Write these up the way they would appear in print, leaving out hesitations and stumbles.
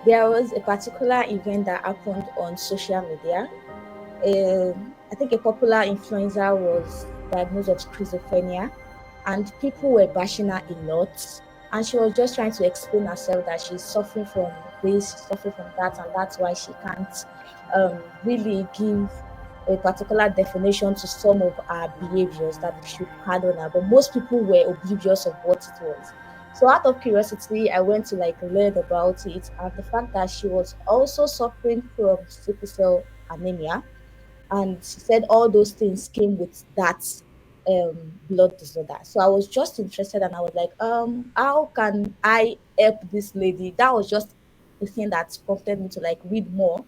There was a particular event that happened on social media. I think a popular influencer was diagnosed of schizophrenia, and people were bashing her a lot. And she was just trying to explain herself that she's suffering from this, she's suffering from that, and that's why she can't really give a particular definition to some of her behaviors that should pardon her. But most people were oblivious of what it was. So out of curiosity, I went to like learn about it and the fact that she was also suffering from sickle cell anemia, and she said all those things came with that blood disorder. So I was just interested and I was like, how can I help this lady? That was just the thing that prompted me to like read more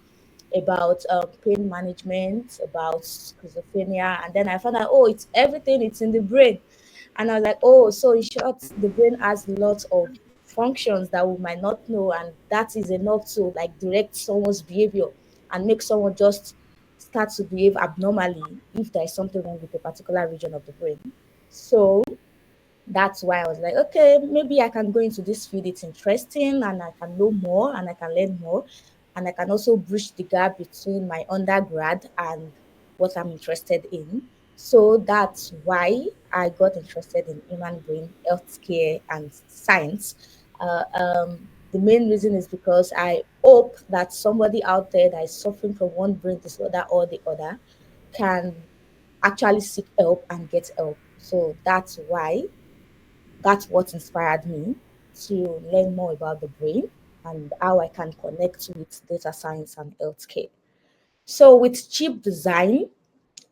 about pain management, about schizophrenia, and then I found out, oh, it's everything, it's in the brain. And I was like, oh, so in short, the brain has lots of functions that we might not know, and that is enough to like direct someone's behavior and make someone just start to behave abnormally if there is something wrong with a particular region of the brain. So that's why I was like, okay, maybe I can go into this field. It's interesting and I can know more and I can learn more. And I can also bridge the gap between my undergrad and what I'm interested in. So that's why I got interested in human brain, healthcare, and science. The main reason is because I hope that somebody out there that is suffering from one brain disorder or the other can actually seek help and get help. So that's what inspired me to learn more about the brain and how I can connect with data science and healthcare. So with chip design,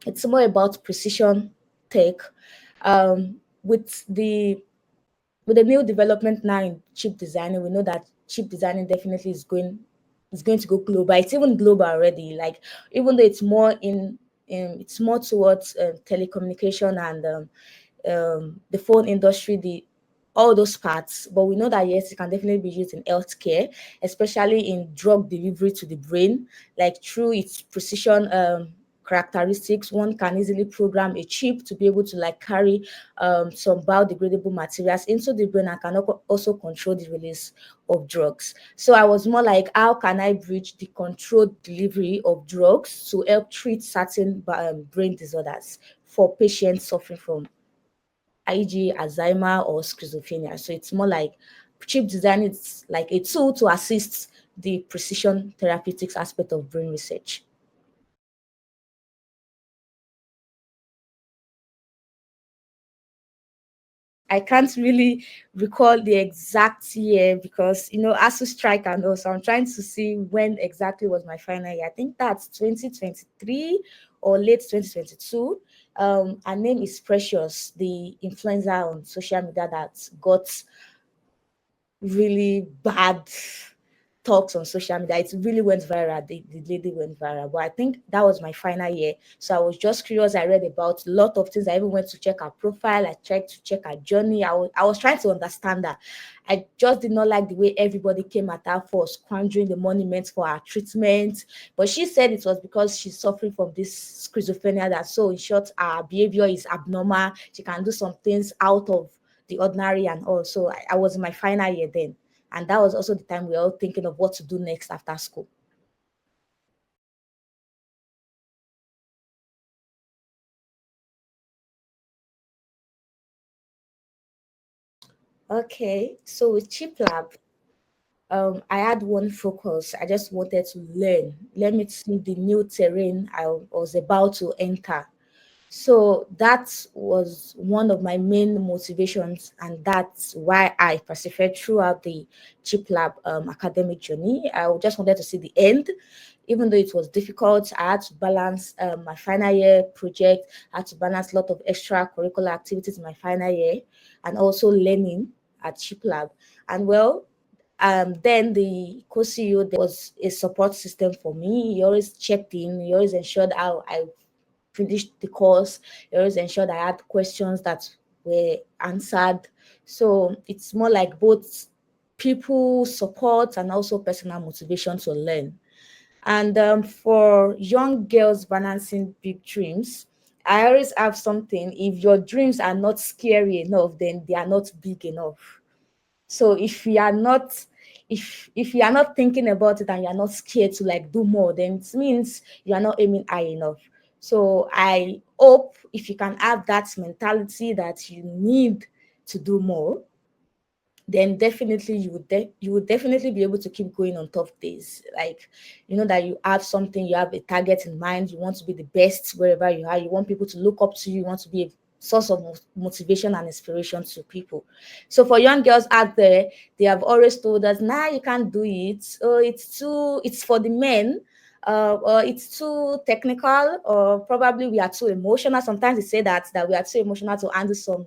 it's more about precision tech. With the new development now in chip designing, we know that chip designing definitely is going to go global. It's even global already. Like even though it's more towards telecommunication and the phone industry, the all those parts. But we know that yes, it can definitely be used in healthcare, especially in drug delivery to the brain, like through its precision characteristics. One can easily program a chip to be able to like carry some biodegradable materials into the brain and can also control the release of drugs. So I was more like, how can I bridge the controlled delivery of drugs to help treat certain brain disorders for patients suffering from e.g. Alzheimer or schizophrenia. So it's more like chip design is like a tool to assist the precision therapeutics aspect of brain research. I can't really recall the exact year because ASU strike and all. So I'm trying to see when exactly was my final year. I think that's 2023 or late 2022. Her name is Precious, the influencer on social media that got really bad talks on social media. It really went viral. The lady went viral. But I think that was my final year. So I was just curious. I read about a lot of things. I even went to check her profile. I tried to check her journey. I was trying to understand her. I just did not like the way everybody came at her for squandering the money meant for her treatment. But she said it was because she's suffering from this schizophrenia, that so in short, her behavior is abnormal. She can do some things out of the ordinary and all. So I was in my final year then. And that was also the time we were all thinking of what to do next after school. Okay, so with ChipLab, I had one focus. I just wanted to learn. Let me see the new terrain I was about to enter. So that was one of my main motivations, and that's why I persevered throughout the ChipLab academic journey. I just wanted to see the end. Even though it was difficult, I had to balance my final year project. I had to balance a lot of extracurricular activities in my final year, and also learning at ChipLab. And well, then the co-CEO, there was a support system for me. He always checked in. He always ensured how I finished the course. He always ensured I had questions that were answered. So it's more like both people support and also personal motivation to learn. And for young girls balancing big dreams, I always have something. If your dreams are not scary enough, then they are not big enough. So if you are not if you are not thinking about it and you are not scared to like do more, then it means you are not aiming high enough. So I hope if you can have that mentality that you need to do more, then definitely you would definitely be able to keep going on tough days. Like, you know that you have something, you have a target in mind, you want to be the best wherever you are, you want people to look up to you, you want to be a source of motivation and inspiration to people. So for young girls out there, they have always told us, nah, you can't do it, oh, it's for the men, or it's too technical, or probably we are too emotional. Sometimes they say that we are too emotional to handle some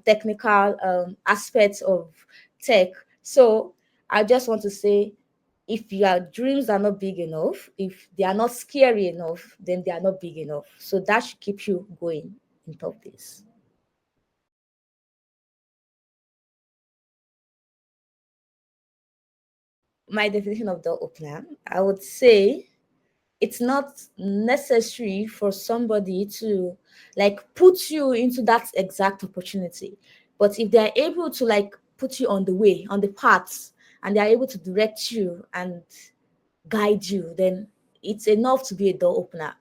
technical aspects of tech. So I just want to say, if your dreams are not big enough, if they are not scary enough, then they are not big enough. So that should keep you going in tough days. My definition of door opener, I would say it's not necessary for somebody to like put you into that exact opportunity. But if they're able to like put you on the way, on the path, and they're able to direct you and guide you, then it's enough to be a door opener.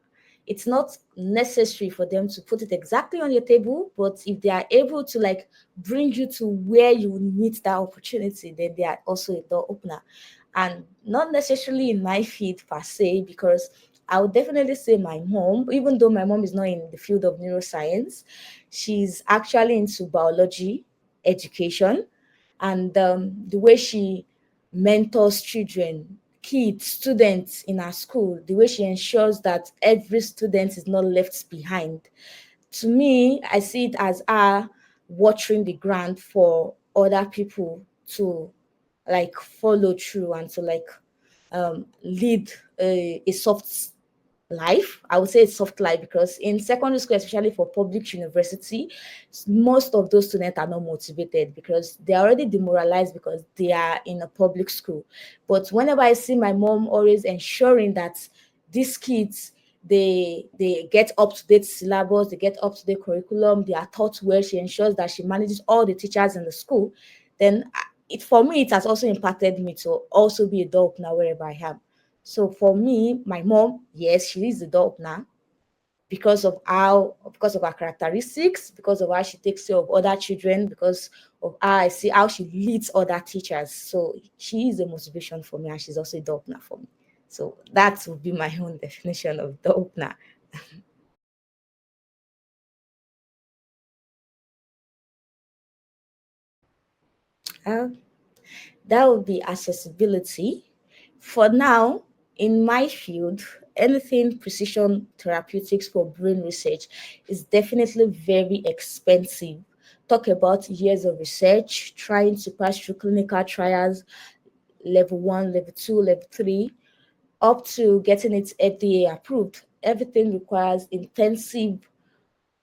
It's not necessary for them to put it exactly on your table, but if they are able to like bring you to where you will meet that opportunity, then they are also a door opener. And not necessarily in my field per se, because I would definitely say my mom, even though my mom is not in the field of neuroscience, she's actually into biology education, and the way she mentors children, kids, students in our school, the way she ensures that every student is not left behind. To me, I see it as her watering the ground for other people to like follow through and to like lead a soft life. I would say it's soft life because in secondary school, especially for public university, most of those students are not motivated because they are already demoralized because they are in a public school. But whenever I see my mom always ensuring that these kids, they get up to date syllabus, they get up to date curriculum, they are taught well, she ensures that she manages all the teachers in the school, then it for me it has also impacted me to also be a door opener wherever I am. So for me, my mom, yes, she is the door opener because of her characteristics, because of how she takes care of other children, because of how I see how she leads other teachers. So she is a motivation for me, and she's also a door opener for me. So that would be my own definition of door opener. Uh, that would be accessibility. For now, in my field, anything precision therapeutics for brain research is definitely very expensive. Talk about years of research, trying to pass through clinical trials, level one, level two, level three, up to getting it FDA approved. Everything requires intensive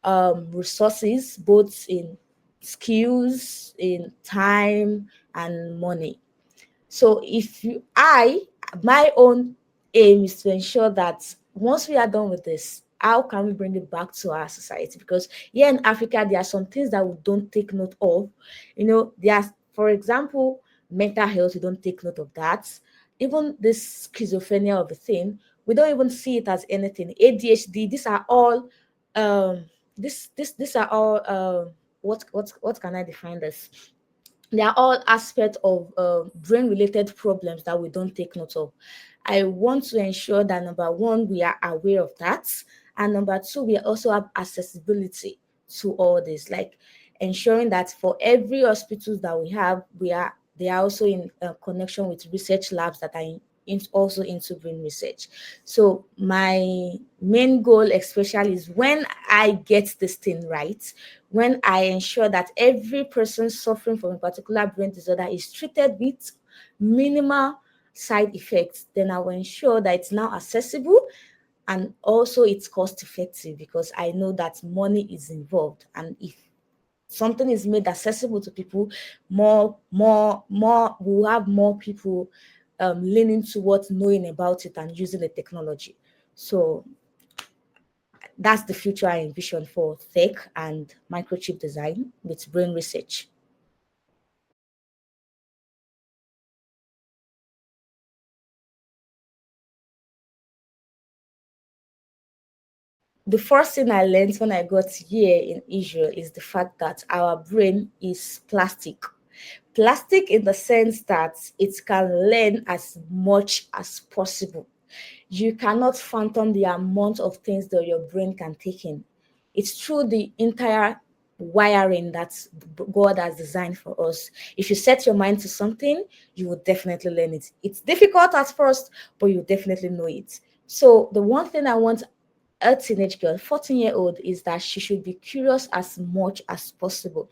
resources, both in skills, in time, and money. So my own aim is to ensure that once we are done with this, how can we bring it back to our society? Because here in Africa, there are some things that we don't take note of. You know, there's, for example, mental health, we don't take note of that. Even this schizophrenia of a thing, we don't even see it as anything. ADHD, these are all these are all what can I define this? They are all aspects of brain related problems that we don't take note of. I want to ensure that number one, we are aware of that. And number two, we also have accessibility to all this, like ensuring that for every hospitals that we have, they are also in connection with research labs that are also into brain research. So my main goal especially is when I get this thing right, when I ensure that every person suffering from a particular brain disorder is treated with minimal side effects, then I will ensure that it's now accessible and also it's cost effective, because I know that money is involved. And if something is made accessible to people, we'll have more people leaning towards knowing about it and using the technology. So that's the future I envision for tech and microchip design with brain research. the first thing I learned when I got here in Israel is the fact that our brain is plastic. Plastic in the sense that it can learn as much as possible. You cannot phantom the amount of things that your brain can take in. It's through the entire wiring that God has designed for us. If you set your mind to something, you will definitely learn it. It's difficult at first, but you definitely know it. So the one thing I want a teenage girl, 14-year-old, is that she should be curious as much as possible.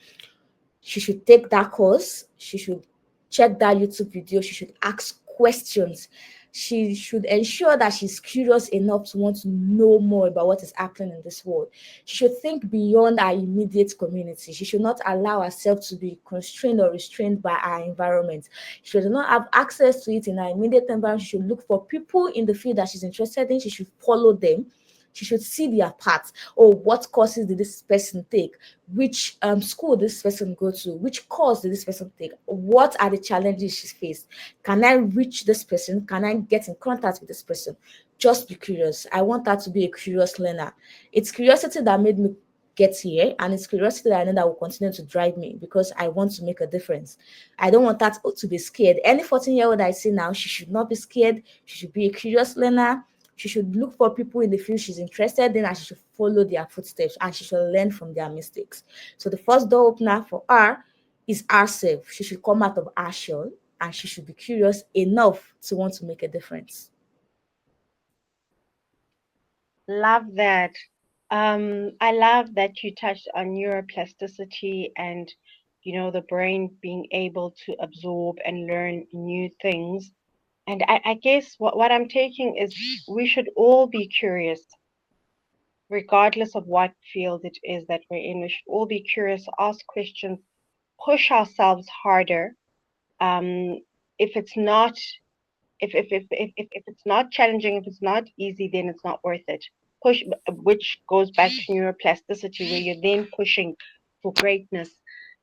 She should take that course. She should check that YouTube video. She should ask questions. She should ensure that she's curious enough to want to know more about what is happening in this world. She should think beyond our immediate community. She should not allow herself to be constrained or restrained by our environment. She should not have access to it in her immediate environment. She should look for people in the field that she's interested in. She should follow them. She should see their path. Oh, what courses did this person take? Which school did this person go to? Which course did this person take? What are the challenges she's faced? Can I reach this person? Can I get in contact with this person? Just be curious. I want her to be a curious learner. It's curiosity that made me get here, and it's curiosity that I know that will continue to drive me because I want to make a difference. I don't want that to be scared. Any 14-year-old I see now, she should not be scared. She should be a curious learner. She should look for people in the field she's interested in, and she should follow their footsteps, and she should learn from their mistakes. So the first door opener for her is herself. She should come out of her shell, and she should be curious enough to want to make a difference. Love that. I love that you touched on neuroplasticity and, the brain being able to absorb and learn new things. And I guess what I'm taking is we should all be curious, regardless of what field it is that we're in. We should all be curious, ask questions, push ourselves harder. Um, if it's not if it's not challenging, if it's not easy, then it's not worth it. Push, which goes back to neuroplasticity, where you're then pushing for greatness.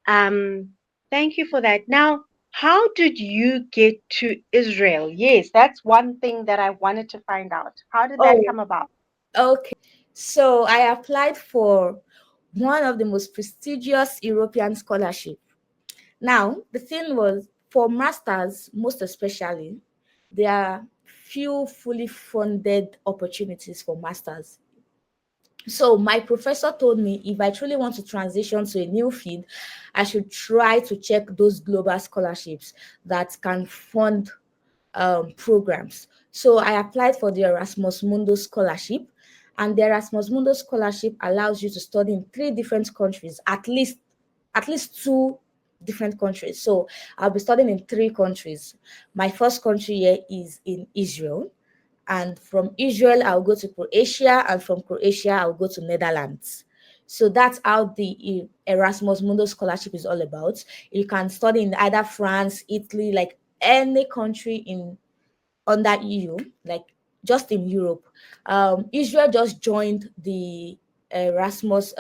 Um, Thank you for that. Now, how did you get to Israel? Yes, that's one thing that I wanted to find out. How did that Oh, come about? okay. So I applied for one of the most prestigious European scholarship. Now, the thing was, for masters, most especially, there are few fully funded opportunities for masters. So my professor told me if I truly want to transition to a new field, I should try to check those global scholarships that can fund programs. So I applied for the Erasmus Mundus scholarship, and the Erasmus Mundus scholarship allows you to study in three different countries, at least two different countries. So I'll be studying in three countries. My first country here is in Israel, and from Israel I'll go to Croatia, and from Croatia I'll go to Netherlands. So that's how the Erasmus Mundus scholarship is all about. You can study in either France, Italy, like any country in under EU, like just in Europe. Israel just joined the Erasmus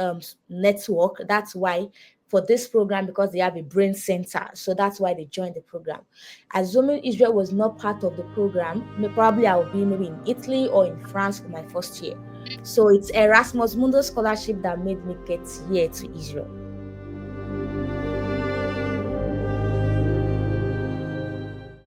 network. That's why for this program, because they have a brain center, so that's why they joined the program. Assuming Israel was not part of the program, probably I would be maybe in Italy or in France for my first year. So it's Erasmus Mundus scholarship that made me get here to Israel.